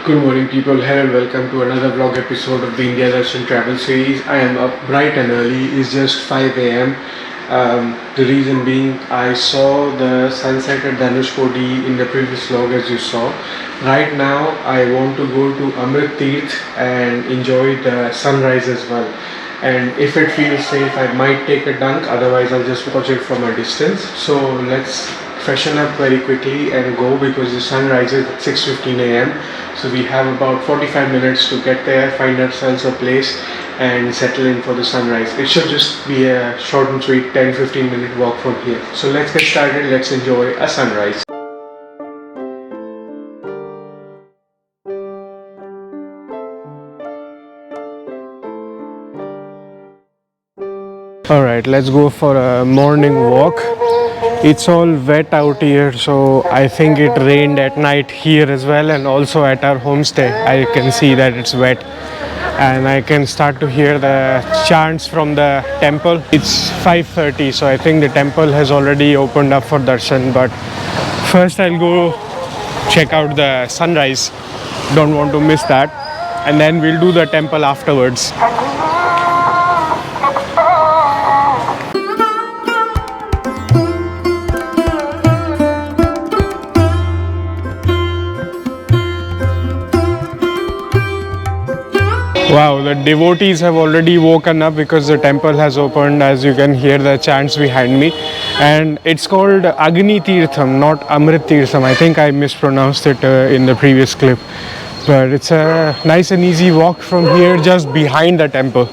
Good morning people, hello and welcome to another vlog episode of the India Darshan travel series. I am up bright and early, it's just 5 a.m. The reason being I saw the sunset at Dhanushkodi in the previous vlog as you saw. Right now I want to go to Agni Teertham and enjoy the sunrise as well. And if it feels safe I might take a dunk, otherwise I'll just watch it from a distance. So let's freshen up very quickly and go because the sun rises at 6:15 a.m. So we have about 45 minutes to get there, find ourselves a place and settle in for the sunrise. It should just be a short and sweet 10-15 minute walk from here. So let's get started, let's enjoy a sunrise. Alright, let's go for a morning walk. It's all wet out here, so I think it rained at night here as well, and also at our homestay I can see that it's wet and I can start to hear the chants from the temple. It's 5:30, so I think the temple has already opened up for darshan, but first I'll go check out the sunrise, don't want to miss that, and then we'll do the temple afterwards. Wow, the devotees have already woken up because the temple has opened, as you can hear the chants behind me. And it's called Agni Teertham, not Amrit Teertham. I think I mispronounced it in the previous clip. But it's a nice and easy walk from here just behind the temple.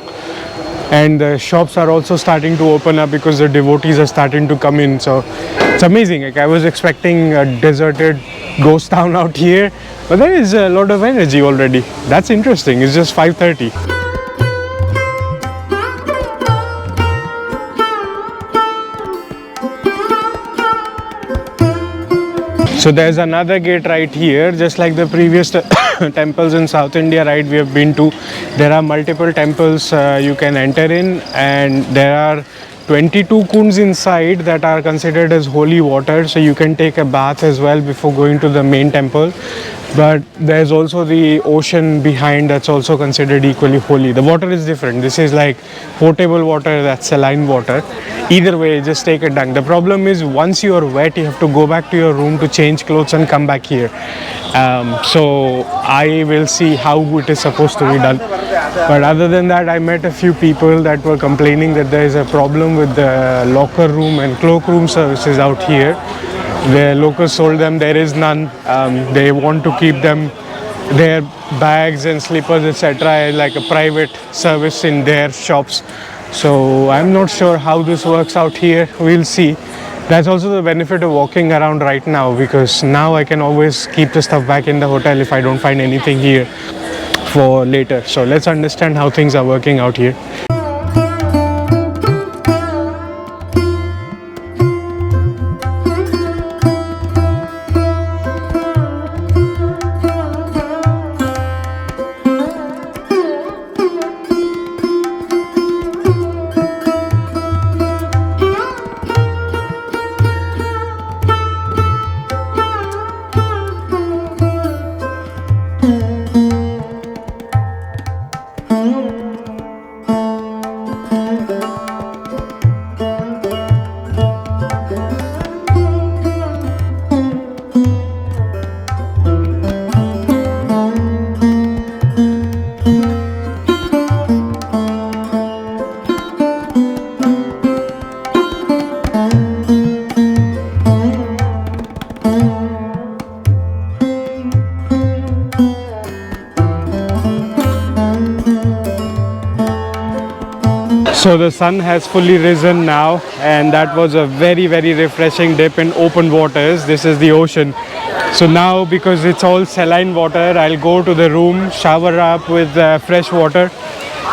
And the shops are also starting to open up because the devotees are starting to come in. So it's amazing. Like I was expecting a deserted ghost town out here, but there is a lot of energy already. That's interesting. It's just 5:30. So there's another gate right here, just like the previous temples in South India, right, we have been to. There are multiple temples you can enter in, and there are 22 kunds inside that are considered as holy water, so you can take a bath as well before going to the main temple. But there's also the ocean behind that's also considered equally holy. The water is different. This is like potable water, that's saline water. Either way, just take a dunk. The problem is once you are wet, you have to go back to your room to change clothes and come back here. So I will see how it is supposed to be done. But other than that, I met a few people that were complaining that there is a problem with the locker room and cloakroom services out here. The locals told them there is none. They want to keep them, their bags and slippers etc. like a private service in their shops. So I'm not sure how this works out here. We'll see. That's also the benefit of walking around right now, because now I can always keep the stuff back in the hotel if I don't find anything here for later. So let's understand how things are working out here. So the sun has fully risen now, and that was a very refreshing dip in open waters. This is the ocean. So now, because it's all saline water, I'll go to the room, shower up with fresh water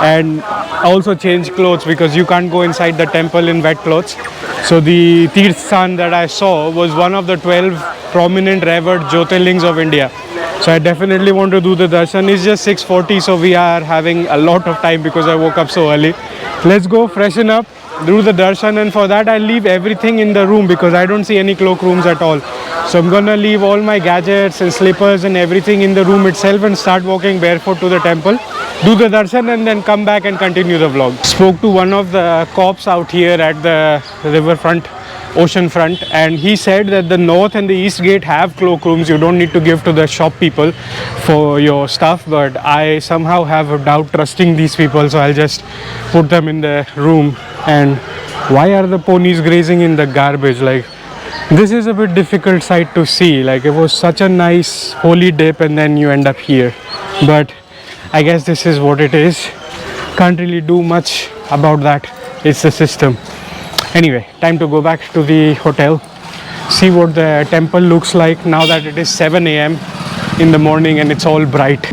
and also change clothes, because you can't go inside the temple in wet clothes. So the Teerthan that I saw was one of the 12 prominent revered Jyotirlings of India. So I definitely want to do the darshan. It's just 6:40, so we are having a lot of time because I woke up so early. Let's go freshen up, do the darshan, and for that I'll leave everything in the room because I don't see any cloak rooms at all. So I'm gonna leave all my gadgets and slippers and everything in the room itself and start walking barefoot to the temple, do the darshan and then come back and continue the vlog. Spoke to one of the cops out here at the riverfront, ocean front, and he said that the north and the east gate have cloakrooms. You don't need to give to the shop people for your stuff, but I somehow have a doubt trusting these people, so I'll just put them in the room. And why are the ponies grazing in the garbage? Like, this is a bit difficult sight to see. Like, it was such a nice holy dip and then you end up here, but I guess this is what it is. Can't really do much about that. It's the system. Anyway, time to go back to the hotel, see what the temple looks like now that it is 7 a.m. in the morning and it's all bright.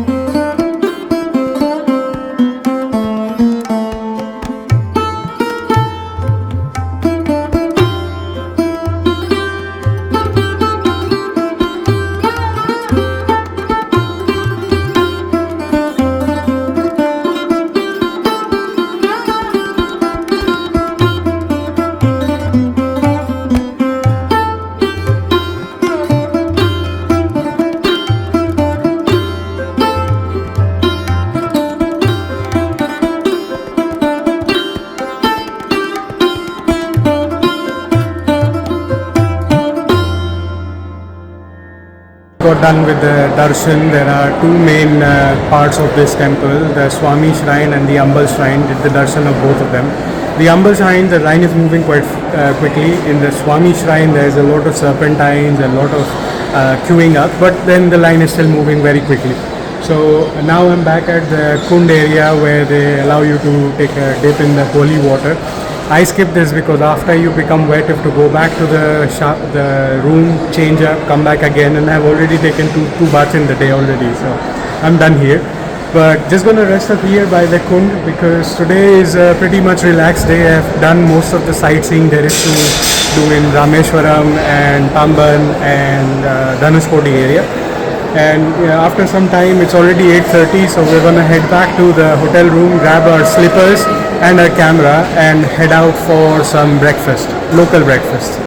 Got done with the darshan. There are two main parts of this temple, the Swami shrine and the Ambal shrine. Did the darshan of both of them. The Ambal shrine, the line is moving quite quickly. In the Swami shrine there is a lot of serpentines, a lot of queuing up, but then the line is still moving very quickly. So now I'm back at the Kund area where they allow you to take a dip in the holy water. I skipped this because after you become wet, you have to go back to the room, change up, come back again, and I've already taken two baths in the day already, so I'm done here. But just gonna rest up here by the Kund because today is a pretty much relaxed day. I've done most of the sightseeing there is to do in Rameshwaram and Tamban and Dhanushkodi area. And after some time, it's already 8:30, so we're gonna head back to the hotel room, grab our slippers and our camera and head out for some breakfast, local breakfast.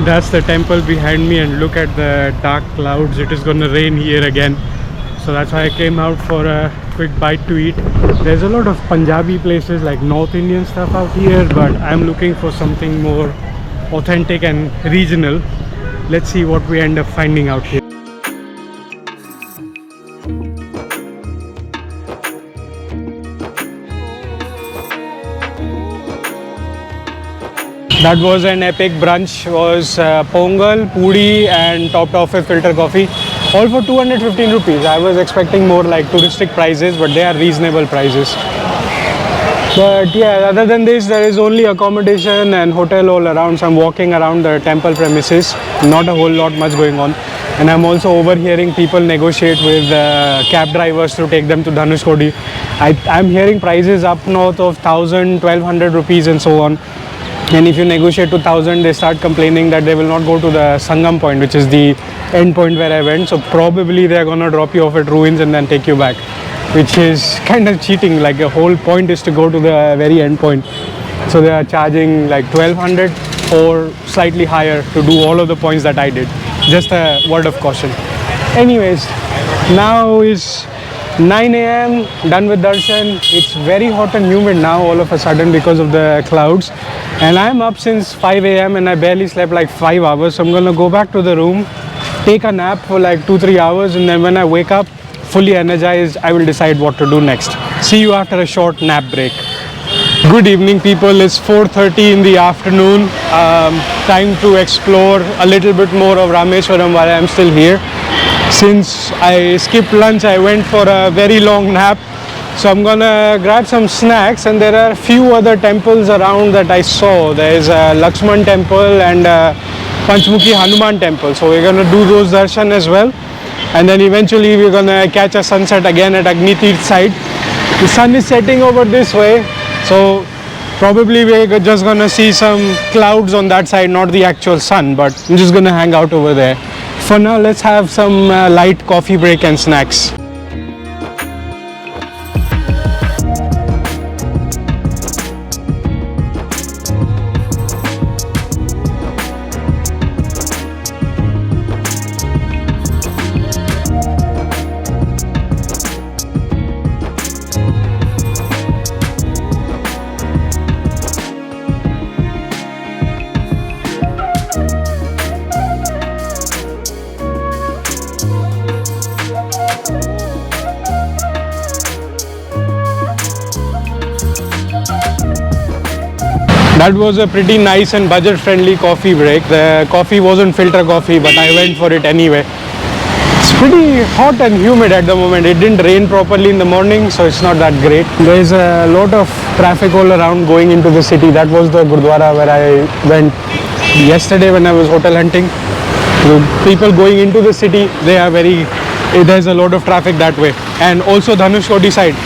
That's the temple behind me, and look at the dark clouds. It is gonna rain here again, so that's why I came out for a quick bite to eat. There's a lot of Punjabi places like North Indian stuff out here, but I'm looking for something more authentic and regional. Let's see what we end up finding out here. That was an epic brunch. Was pongal, puri and topped off with filter coffee, all for 215 rupees. I was expecting more like touristic prices, but they are reasonable prices. But yeah, other than this, there is only accommodation and hotel all around. So I'm walking around the temple premises, not a whole lot much going on. And I'm also overhearing people negotiate with cab drivers to take them to Dhanushkodi. I'm hearing prices up north of 1,000, 1,200 rupees and so on. And if you negotiate to 1,000, they start complaining that they will not go to the Sangam point, which is the end point where I went. So probably they're gonna drop you off at ruins and then take you back, which is kind of cheating. Like the whole point is to go to the very end point. So they are charging like 1,200 or slightly higher to do all of the points that I did. Just a word of caution. Anyways, now is 9 a.m. done with darshan. It's very hot and humid now all of a sudden because of the clouds. And I'm up since 5 a.m. and I barely slept like 5 hours. So I'm gonna go back to the room, take a nap for like 2-3 hours, and then when I wake up fully energized, I will decide what to do next. See you after a short nap break. Good evening people, it's 4:30 in the afternoon. Time to explore a little bit more of Rameshwaram while I'm still here. Since I skipped lunch, I went for a very long nap. So I'm gonna grab some snacks, and there are a few other temples around that I saw. There's a Lakshman temple and a Panchmukhi Hanuman temple. So we're gonna do those darshan as well. And then eventually we're gonna catch a sunset again at Agni Teertham side. The sun is setting over this way, so probably we're just gonna see some clouds on that side, not the actual sun, but I'm just gonna hang out over there. For now, let's have some light coffee break and snacks. That was a pretty nice and budget-friendly coffee break. The coffee wasn't filter coffee, but I went for it anyway. It's pretty hot and humid at the moment. It didn't rain properly in the morning, so it's not that great. There's a lot of traffic all around going into the city. That was the Gurdwara where I went yesterday when I was hotel hunting. The people going into the city, there's a lot of traffic that way. And also Dhanushkodi side.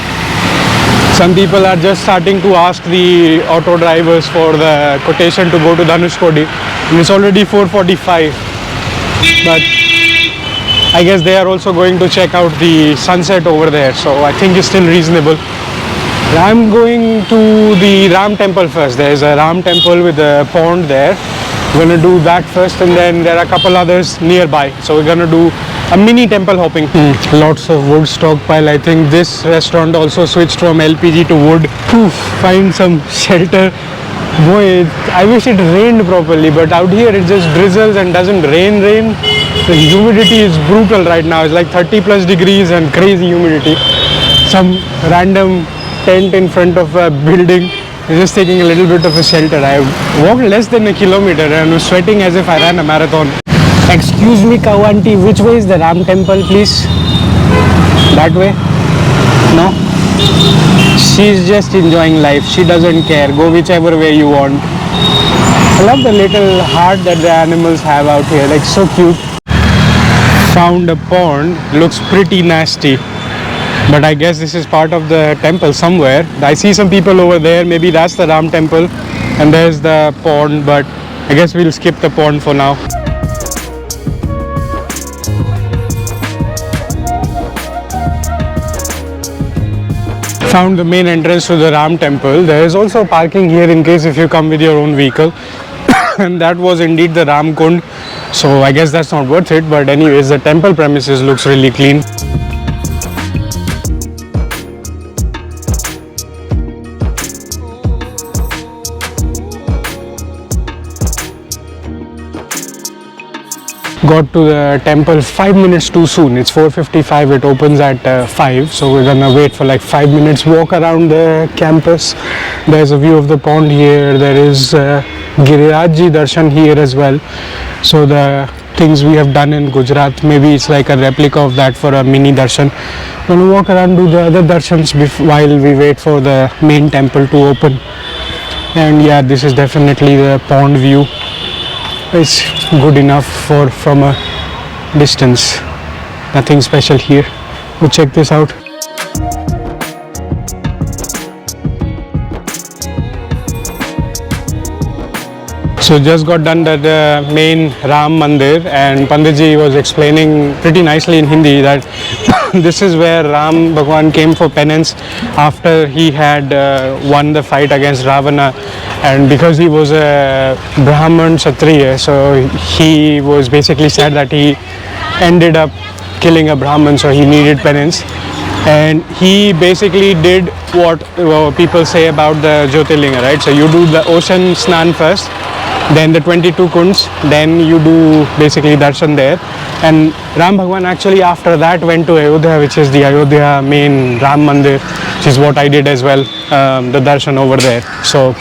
Some people are just starting to ask the auto drivers for the quotation to go to Dhanushkodi. And it's already 4:45. But I guess they are also going to check out the sunset over there. So I think it's still reasonable. I'm going to the Ram temple first. There's a Ram temple with a pond there. We're going to do that first, and then there are a couple others nearby. So we're going to do a mini temple hopping. Lots of wood stockpile. I think this restaurant also switched from LPG to wood. Find some shelter. Boy, I wish it rained properly, but out here it just drizzles and doesn't rain. The humidity is brutal right now. It's like 30 plus degrees and crazy humidity. Some random tent in front of a building. I'm just taking a little bit of a shelter. I walked less than a kilometer and was sweating as if I ran a marathon. Excuse me, cow auntie, which way is the Ram temple, please? That way? No? She's just enjoying life. She doesn't care. Go whichever way you want. I love the little heart that the animals have out here. Like, so cute. Found a pond. Looks pretty nasty. But I guess this is part of the temple somewhere. I see some people over there. Maybe that's the Ram temple. And there's the pond. But I guess we'll skip the pond for now. Found the main entrance to the Ram temple. There is also parking here in case if you come with your own vehicle. And that was indeed the Ram Kund. So I guess that's not worth it. But anyways, the temple premises looks really clean. Got to the temple 5 minutes too soon. It's 4:55. It opens at 5. So we're gonna wait for like 5 minutes. Walk around the campus. There's a view of the pond here. There is India Darshan here as well. So the things we have done in Gujarat, maybe it's like a replica of that for a mini darshan. We're gonna walk around, do the other darshans while we wait for the main temple to open. And yeah, this is definitely the pond view. It's good enough from a distance. Nothing special here. Go check this out. So just got done at the main Ram Mandir, and Panditji was explaining pretty nicely in Hindi that this is where Ram Bhagwan came for penance after he had won the fight against Ravana, and because he was a Brahman Kshatriya, so he was basically said that he ended up killing a Brahman, so he needed penance. And he basically did what people say about the Jyotirlinga, right? So you do the ocean snan first, then the 22 kunds, then you do basically darshan there. And Ram Bhagwan actually after that went to Ayodhya, which is the Ayodhya main Ram Mandir, which is what I did as well, the darshan over there. So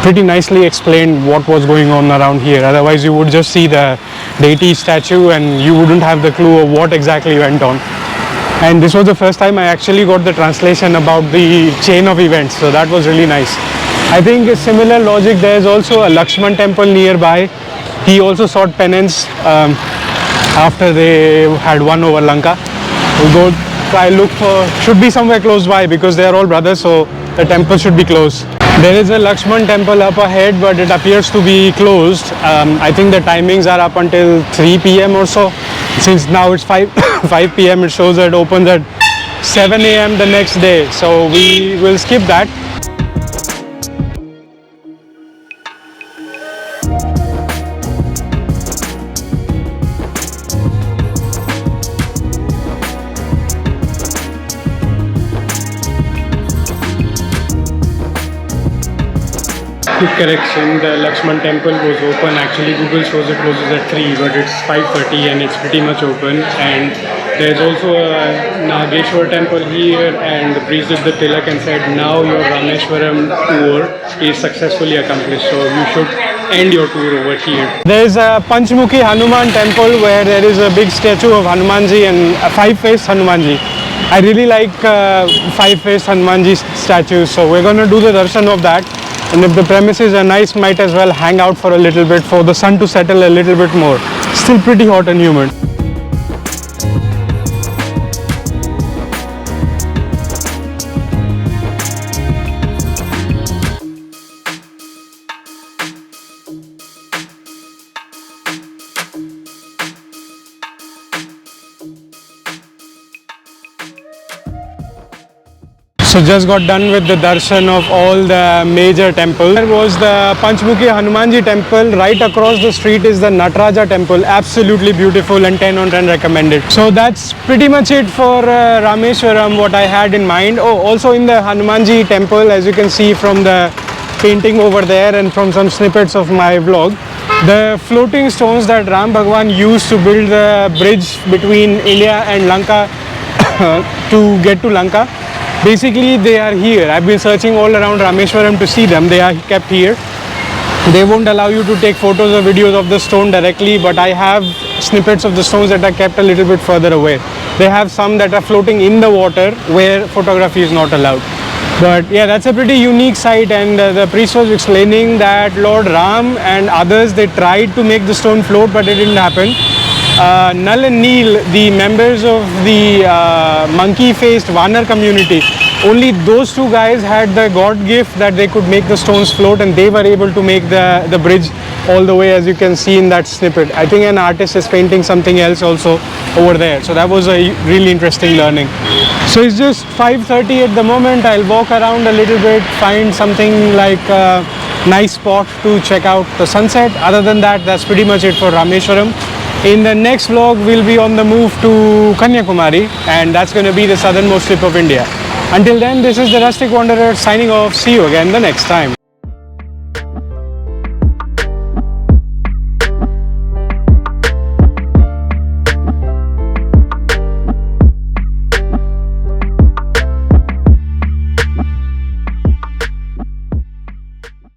pretty nicely explained what was going on around here. Otherwise you would just see the deity statue and you wouldn't have the clue of what exactly went on. And this was the first time I actually got the translation about the chain of events, so that was really nice. I think a similar logic, there is also a Lakshman temple nearby. He also sought penance after they had won over Lanka. We'll go try look for, should be somewhere close by because they are all brothers, so the temple should be close. There is a Lakshman temple up ahead, but it appears to be closed. I think the timings are up until 3 p.m. or so. Since now it's 5 p.m. it shows that it opens at 7 a.m. the next day. So we will skip that. Quick correction, the Lakshman temple was open. Actually Google shows it closes at 3, but it's 5:30 and it's pretty much open. And There's also a Nageshwar temple here, and the priest did the tilak and said, now your Rameshwaram tour is successfully accomplished, so you should end your tour over here. There's a Panchmukhi Hanuman temple where there is a big statue of Hanumanji and a five-faced Hanumanji. I really like five-faced Hanumanji statues, so we're going to do the darshan of that. And if the premises are nice, might as well hang out for a little bit for the sun to settle a little bit more. Still pretty hot and humid. So just got done with the darshan of all the major temples. There was the Panchmukhi Hanumanji temple. Right across the street is the Nataraja temple. Absolutely beautiful and 10 on 10 recommended. So that's pretty much it for Rameshwaram, what I had in mind. Oh, also in the Hanumanji temple, as you can see from the painting over there and from some snippets of my vlog, the floating stones that Ram Bhagwan used to build the bridge between India and Lanka to get to Lanka. Basically, they are here. I've been searching all around Rameshwaram to see them. They are kept here. They won't allow you to take photos or videos of the stone directly, but I have snippets of the stones that are kept a little bit further away. They have some that are floating in the water where photography is not allowed. But yeah, that's a pretty unique sight, and the priest was explaining that Lord Ram and others, they tried to make the stone float, but it didn't happen. Nal and Neel, the members of the monkey-faced Vanar community, only those two guys had the god gift that they could make the stones float, and they were able to make the bridge all the way, as you can see in that snippet. I think an artist is painting something else also over there. So that was a really interesting learning. So it's just 5:30 at the moment. I'll walk around a little bit, find something like a nice spot to check out the sunset. Other than that, that's pretty much it for Rameshwaram. In the next vlog, we'll be on the move to Kanyakumari, and that's going to be the southernmost tip of India. Until then, this is the Rustic Wanderer signing off. See you again the next time.